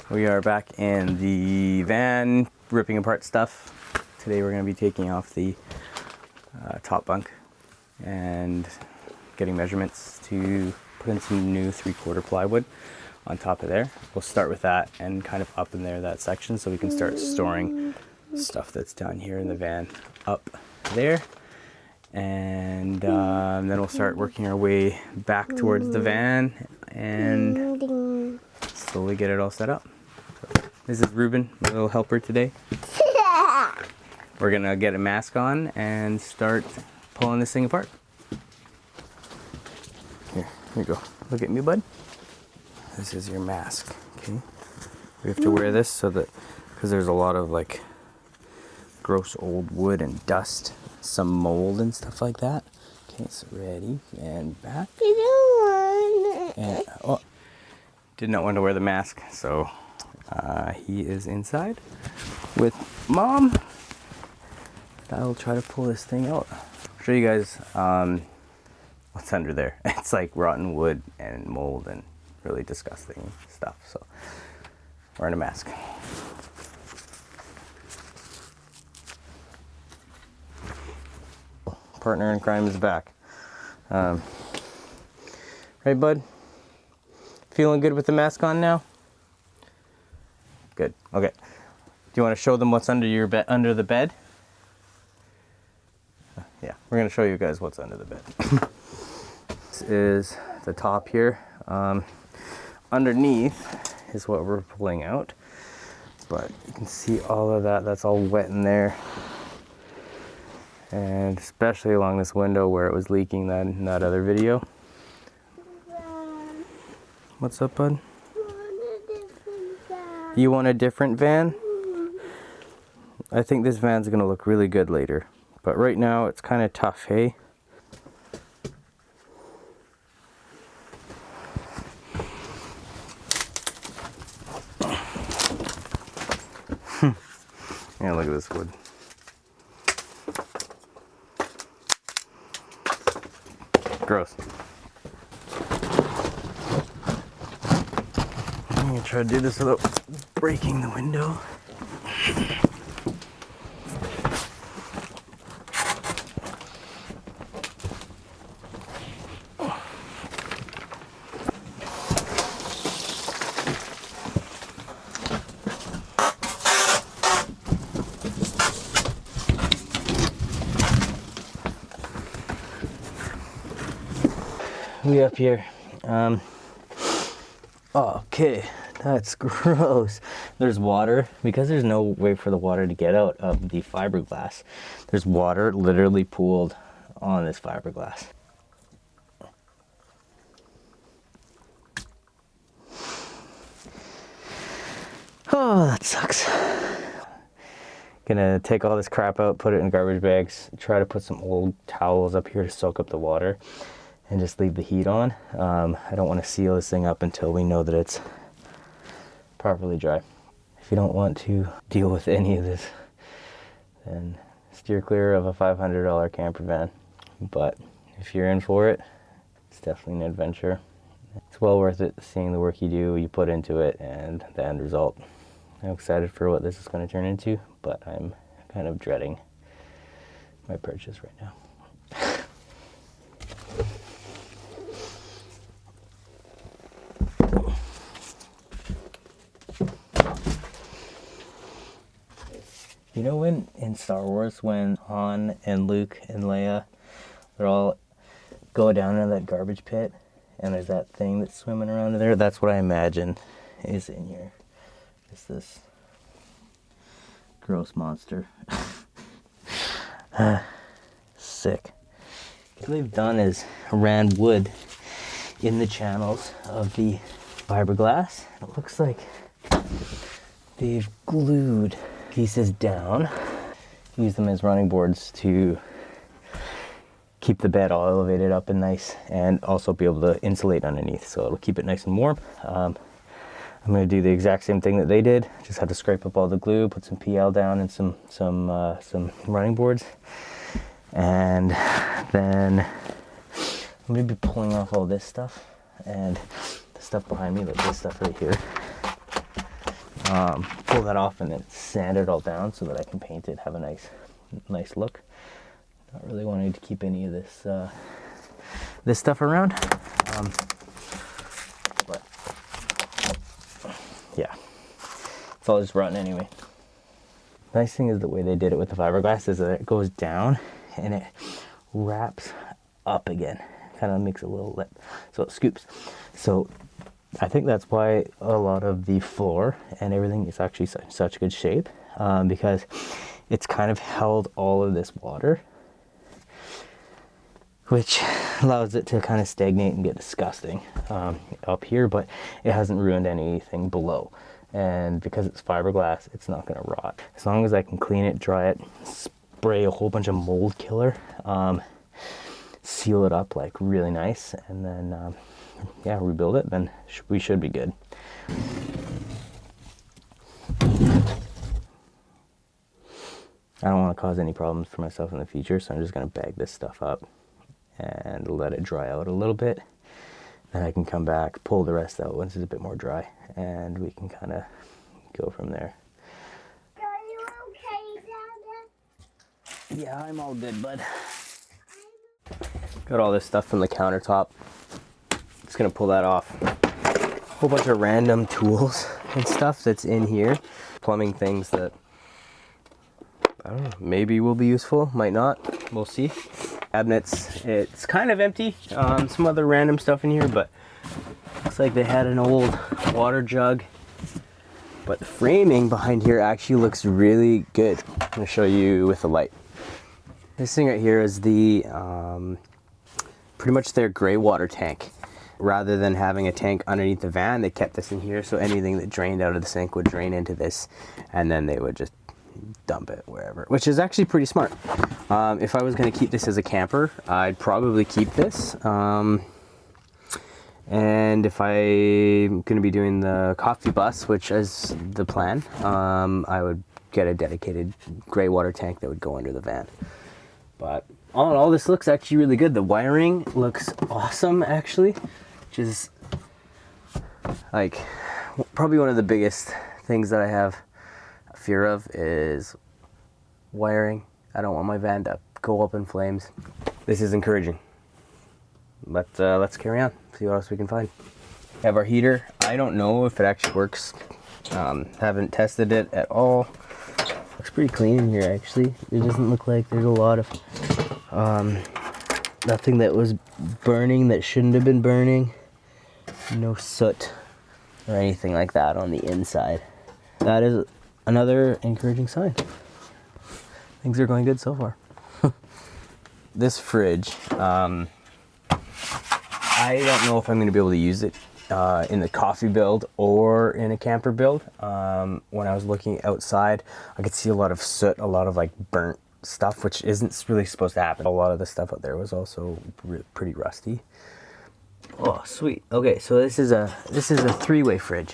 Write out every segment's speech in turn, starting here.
We are back in the van, ripping apart stuff. Today we're going to be taking off the top bunk and getting measurements to put in some new 3/4 plywood on top of there. We'll start with that and kind of up in there, that section, so we can start storing stuff that's down here in the van up there. And then we'll start working our way back towards the van and slowly get it all set up. So, this is Ruben, my little helper today. We're gonna get a mask on and start pulling this thing apart. Here you go. Look at me, bud. This is your mask, okay? We have to wear this so that, because there's a lot of like gross old wood and dust, some mold and stuff like that. Okay, so ready and back. And, oh, did not want to wear the mask, so he is inside with Mom. I'll try to pull this thing out. I'll show you guys what's under there. It's like rotten wood and mold and really disgusting stuff. So wearing a mask. Partner in crime is back. Right, bud? Feeling good with the mask on now? Good. Okay. Do you want to show them what's under your bed, under the bed? Yeah, we're gonna show you guys what's under the bed. This is the top here. Underneath is what we're pulling out, but you can see all of that. That's all wet in there. And especially along this window where it was leaking that in that other video. What's up, bud? You want a different van? I think this van's gonna look really good later, but right now it's kind of tough, hey? Yeah, look at this wood. Gross. I'm gonna try to do this without breaking the window. We up here. Okay, that's gross. There's water, because there's no way for the water to get out of the fiberglass. There's water literally pooled on this fiberglass. Oh, that sucks. Gonna take all this crap out, put it in garbage bags, try to put some old towels up here to soak up the water, and just leave the heat on. I don't want to seal this thing up until we know that it's properly dry. If you don't want to deal with any of this, then steer clear of a $500 camper van. But if you're in for it, it's definitely an adventure. It's well worth it, seeing the work you put into it, and the end result. I'm excited for what this is going to turn into, but I'm kind of dreading my purchase right now. You know, when in Star Wars, when Han and Luke and Leia, they're all go down into that garbage pit, and there's that thing that's swimming around in there? That's what I imagine is in here. It's this gross monster. Sick. What they've done is ran wood in the channels of the fiberglass. It looks like they've glued pieces down, use them as running boards to keep the bed all elevated up and nice, and also be able to insulate underneath, so it'll keep it nice and warm. I'm going to do the exact same thing that they did. Just had to scrape up all the glue, put some PL down and some running boards, and then I'm going to be pulling off all this stuff. And this stuff behind me, like this stuff right here. Pull that off and then sand it all down so that I can paint it, have a nice look. Not really wanting to keep any of this stuff around. But yeah, it's all just rotten anyway. Nice thing is the way they did it with the fiberglass is that it goes down and it wraps up again. Kind of makes a little lip, so it scoops. So I think that's why a lot of the floor and everything is actually such good shape, because it's kind of held all of this water, which allows it to kind of stagnate and get disgusting up here, but it hasn't ruined anything below. And because it's fiberglass, it's not going to rot. As long as I can clean it, dry it, spray a whole bunch of mold killer, seal it up like really nice, and then yeah, rebuild it, then we should be good. I don't want to cause any problems for myself in the future, so I'm just going to bag this stuff up and let it dry out a little bit. Then I can come back, pull the rest out once it's a bit more dry, and we can kind of go from there. Are you okay, Dada? Yeah, I'm all good, bud. Got all this stuff from the countertop. Just gonna pull that off. A whole bunch of random tools and stuff that's in here. Plumbing things that, I don't know, maybe will be useful, might not, we'll see. Cabinets, it's kind of empty. Some other random stuff in here, but looks like they had an old water jug. But the framing behind here actually looks really good. I'm gonna show you with the light. This thing right here is the, pretty much their gray water tank. Rather than having a tank underneath the van, they kept this in here, so anything that drained out of the sink would drain into this, and then they would just dump it wherever, which is actually pretty smart. If I was going to keep this as a camper, I'd probably keep this. And if I'm going to be doing the coffee bus, which is the plan, I would get a dedicated gray water tank that would go under the van. But all in all, this looks actually really good. The wiring looks awesome, actually, which is like probably one of the biggest things that I have a fear of is wiring. I don't want my van to go up in flames. This is encouraging. But let's carry on, see what else we can find. We have our heater. I don't know if it actually works. Haven't tested it at all. Looks pretty clean in here, actually. It doesn't look like there's a lot of nothing that was burning that shouldn't have been burning. No soot or anything like that on the inside. That is another encouraging sign. Things are going good so far. This fridge, I don't know if I'm going to be able to use it in the coffee build or in a camper build. When I was looking outside, I could see a lot of soot, a lot of like burnt stuff, which isn't really supposed to happen. A lot of the stuff out there was also pretty rusty. Oh, sweet. Okay, so this is a 3-way fridge,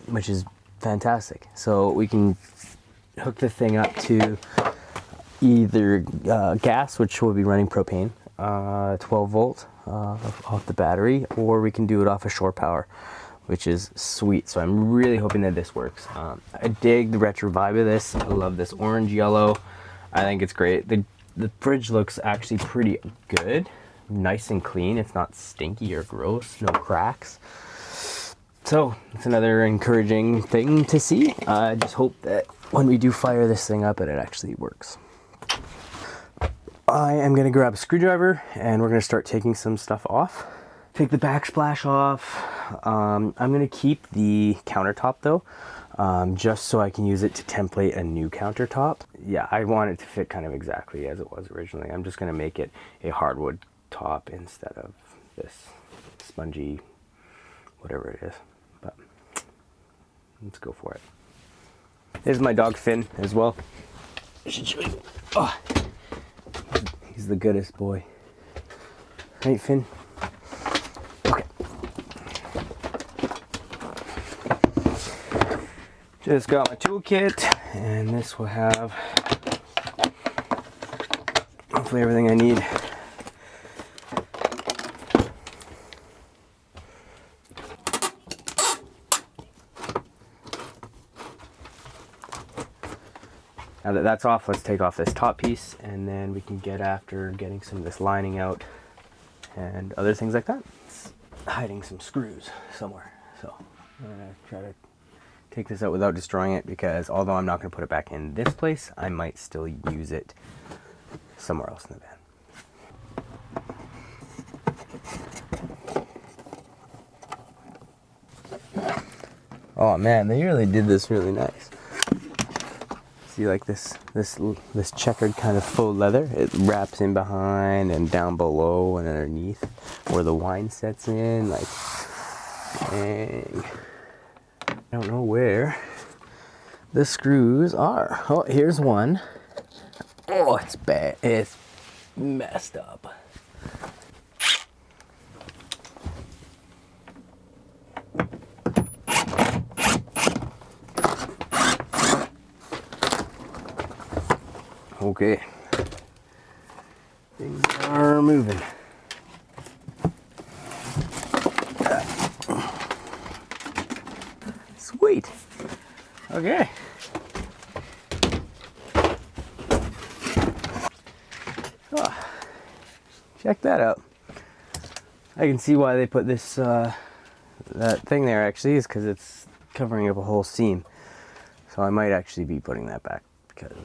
which is fantastic. So we can hook the thing up to either gas, which will be running propane, 12 volt off the battery, or we can do it off of shore power, which is sweet. So I'm really hoping that this works. I dig the retro vibe of this. I love this orange yellow. I think it's great. The fridge looks actually pretty good, nice and clean. It's not stinky or gross, no cracks. So it's another encouraging thing to see. I just hope that when we do fire this thing up, it actually works. I am going to grab a screwdriver and we're going to start taking some stuff off. Take the backsplash off. I'm going to keep the countertop though, just so I can use it to template a new countertop. Yeah, I want it to fit kind of exactly as it was originally. I'm just going to make it a hardwood top instead of this spongy, whatever it is. But let's go for it. There's my dog Finn as well. I should show you. Oh, he's the goodest boy. Right, Finn? Okay. Just got my toolkit, and this will have hopefully everything I need. Now that that's off, let's take off this top piece, and then we can get after getting some of this lining out and other things like that. It's hiding some screws somewhere. So I'm gonna try to take this out without destroying it, because although I'm not gonna put it back in this place, I might still use it somewhere else in the van. Oh man, they really did this really nice. See, like this checkered kind of faux leather, it wraps in behind and down below and underneath where the wine sets in. Like, dang. I don't know where the screws are. Oh, here's one. Oh, it's bad. It's messed up. Okay, things are moving. Sweet. Okay. Oh, check that out. I can see why they put this that thing there. Actually, is because it's covering up a whole seam. So I might actually be putting that back, because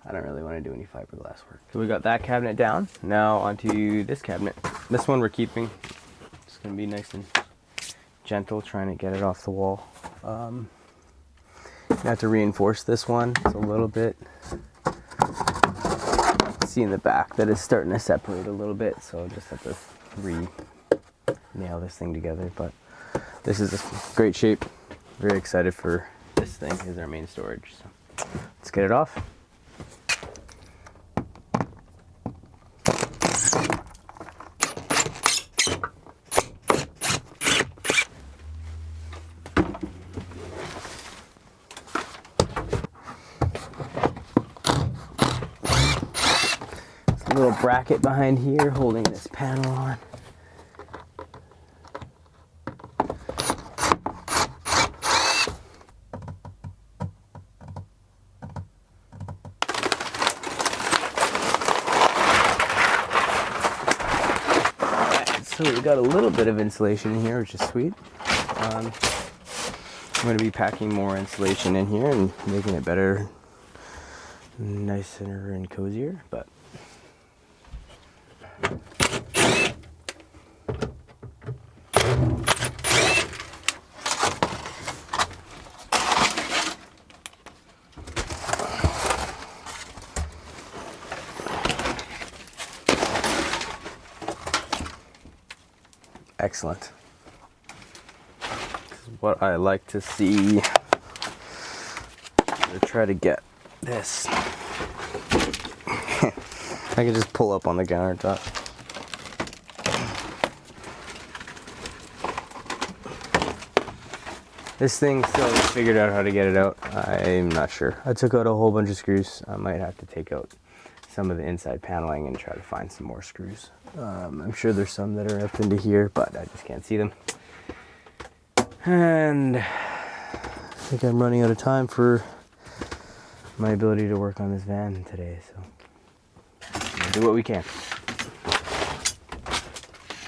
I don't really want to do any fiberglass work. So we got that cabinet down. Now onto this cabinet. This one we're keeping. It's going to be nice and gentle, trying to get it off the wall. I have to reinforce this one. It's a little bit. See in the back that it's starting to separate a little bit, so I'll just have to nail this thing together. But this is a great shape. Very excited for this thing as our main storage. So let's get it off. Little bracket behind here holding this panel on. So we got a little bit of insulation in here, which is sweet. I'm going to be packing more insulation in here and making it better, nicer and cozier, but excellent. This is what I like to see. I'm gonna try to get this. I can just pull up on the countertop. This thing still hasn't figured out how to get it out. I'm not sure. I took out a whole bunch of screws. I might have to take out some of the inside paneling and try to find some more screws. I'm sure there's some that are up into here, but I just can't see them. And I think I'm running out of time for my ability to work on this van today, so we'll do what we can.